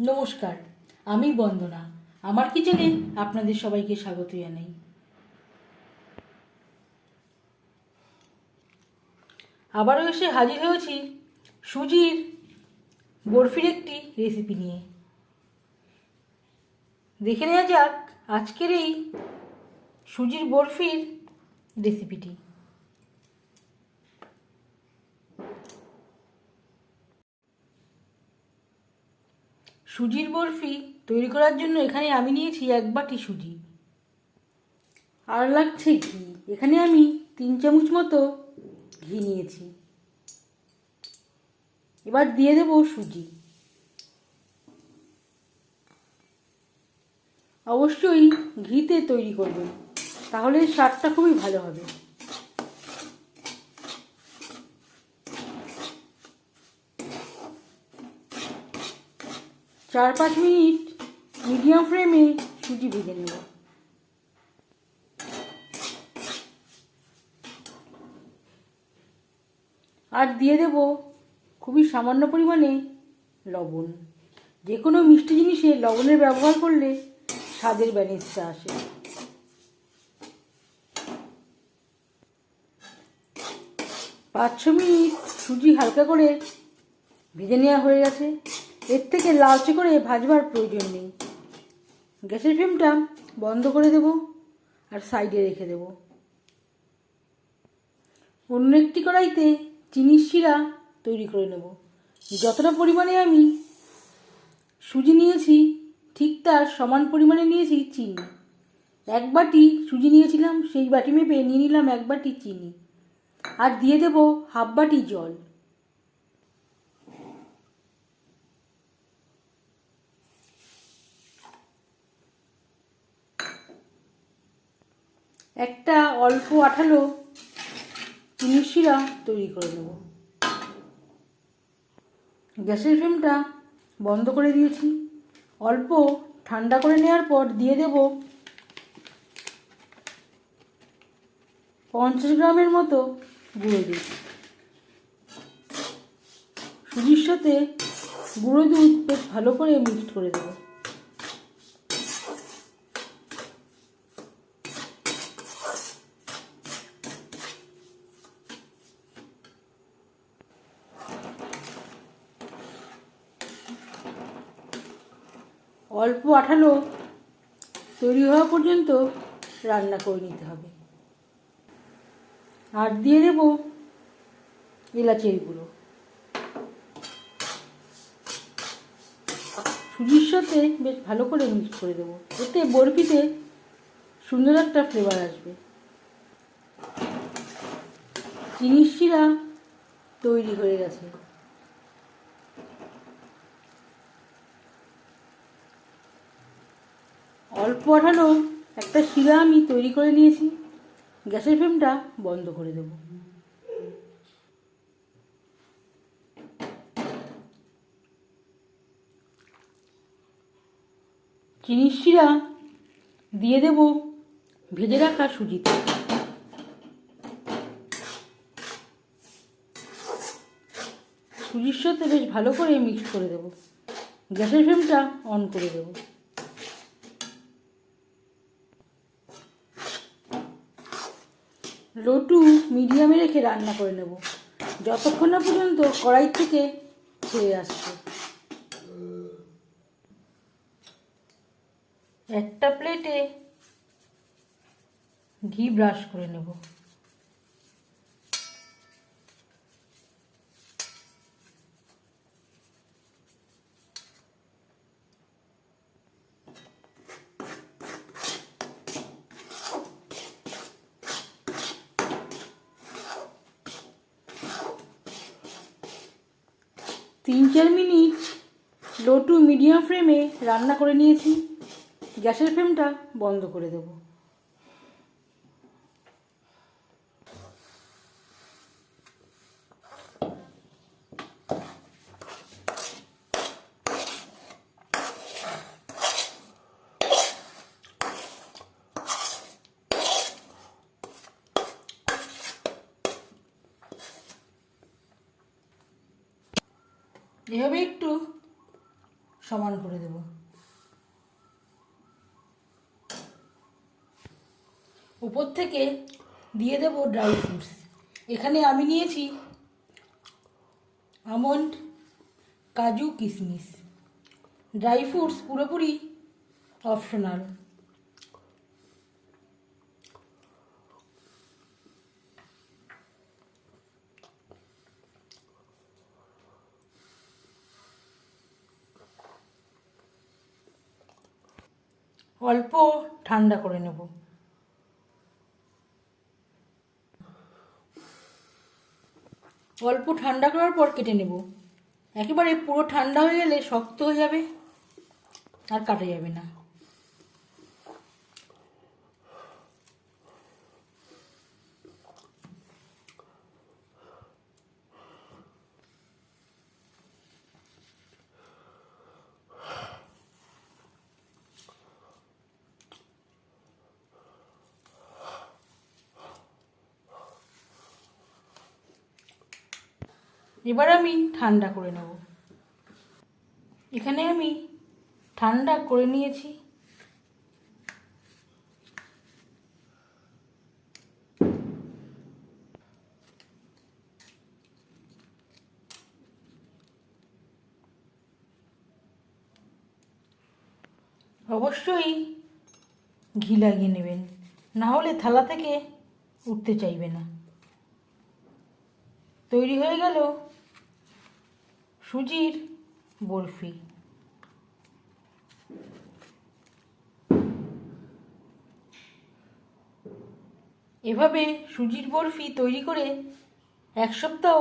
নমস্কার, আমি বন্দনা। আমার কিচেনে আপনাদের সবাইকে স্বাগত জানাই। আবারও এসে হাজির হয়েছি সুজির বরফির একটি রেসিপি নিয়ে। দেখে নেওয়া যাক আজকের এই সুজির বরফির রেসিপিটি। সুজির বরফি তৈরি করার জন্য এখানে আমি নিয়েছি 1 বাটি সুজি। আর লাগছে ঘি। এখানে আমি 3 চামচ মতো ঘি নিয়েছি। এবার দিয়ে দেব সুজি। অবশ্যই ঘিতে তৈরি করবেন, তাহলে স্বাদটা খুবই ভালো হবে। চার 5 মিনিট মিডিয়াম ফ্লেমে সুজি ভেজে নেব। আর দিয়ে দেব খুবই সামান্য পরিমাণে লবণ। যে কোনো মিষ্টি জিনিসে লবণের ব্যবহার করলে স্বাদের ব্যালেন্সটা আসে। 5-6 মিনিট সুজি হালকা করে ভেজে নেওয়া হয়ে গেছে। এর থেকে লালচে করে ভাজবার প্রয়োজন নেই। গ্যাসের ফ্লেমটা বন্ধ করে দেব আর সাইডে রেখে দেব। অন্য একটি কড়াইতে চিনির শিরা তৈরি করে নেব। যতটা পরিমাণে আমি সুজি নিয়েছি ঠিক তার সমান পরিমাণে নিয়েছি চিনি। 1 বাটি সুজি নিয়েছিলাম, সেই বাটি মেপে নিয়ে নিলাম 1 বাটি চিনি। আর দিয়ে দেব হাফ বাটি জল। একটা অল্প আঠালো চিনির শিরা তৈরি করে নেব। গ্যাসের ফ্লেমটা বন্ধ করে দিয়েছি। অল্প ঠান্ডা করে নেওয়ার পর দিয়ে দেব 50 গ্রামের মতো গুঁড়ো দুধ। সুজির সাথে গুঁড়ো দুধ বেশ ভালো করে মিক্সড করে দেব। অল্প আঠালো তৈরি হওয়া পর্যন্ত রান্না করে নিতে হবে। আর দিয়ে দেব এলাচের গুঁড়ো। সুজির সাথে বেশ ভালো করে মিক্স করে দেবো। এতে বরফিতে সুন্দর একটা ফ্লেভার আসবে। চিনির শিরা তৈরি হয়ে গেছে। অল্প আঠালো একটা শিরা আমি তৈরি করে নিয়েছি। গ্যাসের ফ্লেমটা বন্ধ করে দেব। চিনির শিরা দিয়ে দেব ভেজে রাখা সুজিতে। সুজির সাথে বেশ ভালো করে মিক্স করে দেব। গ্যাসের ফ্লেমটা অন করে দেব। লো টু মিডিয়ামে রেখে রান্না করে নেব যতক্ষণ না পর্যন্ত কড়াই থেকে ছেড়ে আসছে। একটা প্লেটে ঘি ব্রাশ করে নেব। তিন 4 মিনিট লো টু মিডিয়াম ফ্লেমে রান্না করে নিয়েছি। গ্যাসের ফ্লেমটা বন্ধ করে দেব। এভাবে একটু সমান করে দেব। উপর থেকে দিয়ে দেব ড্রাই ফ্রুটস। এখানে আমি নিয়েছি আমন্ড, কাজু, কিশমিশ। ড্রাই ফ্রুটস পুরোপুরি অপশনাল। অল্প ঠান্ডা করে নেব। অল্প ঠান্ডা করার পর কেটে নেব। একেবারে পুরো ঠান্ডা হয়ে গেলে শক্ত হয়ে যাবে, আর কাটা যাবে না। এবার আমি ঠান্ডা করে নেব। এখানে আমি ঠান্ডা করে নিয়েছি। অবশ্যই ঘি লাগিয়ে নেবেন, না হলে থালা থেকে উঠতে চাইবে না। তৈরি হয়ে গেল সুজির বরফি। এভাবে সুজির বরফি তৈরি করে 1 সপ্তাহ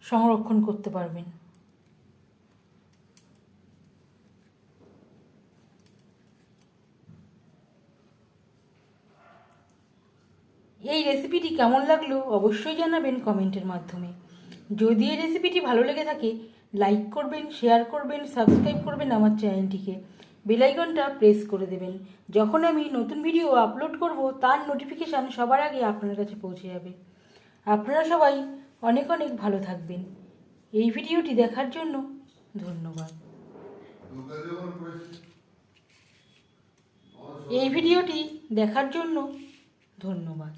সংরক্ষণ করতে পারবেন। এই রেসিপিটি কেমন লাগলো অবশ্যই জানাবেন কমেন্টের মাধ্যমে। যদি এই রেসিপিটি ভালো লেগে থাকে লাইক করবেন, শেয়ার করবেন, সাবস্ক্রাইব করবেন আমার চ্যানেলটিকে, বেল আইকনটা প্রেস করে দেবেন। যখন আমি নতুন ভিডিও আপলোড করব তার নোটিফিকেশান সবার আগে আপনার কাছে পৌঁছে যাবে। আপনারা সবাই অনেক অনেক ভালো থাকবেন। এই ভিডিওটি দেখার জন্য ধন্যবাদ। এই ভিডিওটি দেখার জন্য ধন্যবাদ।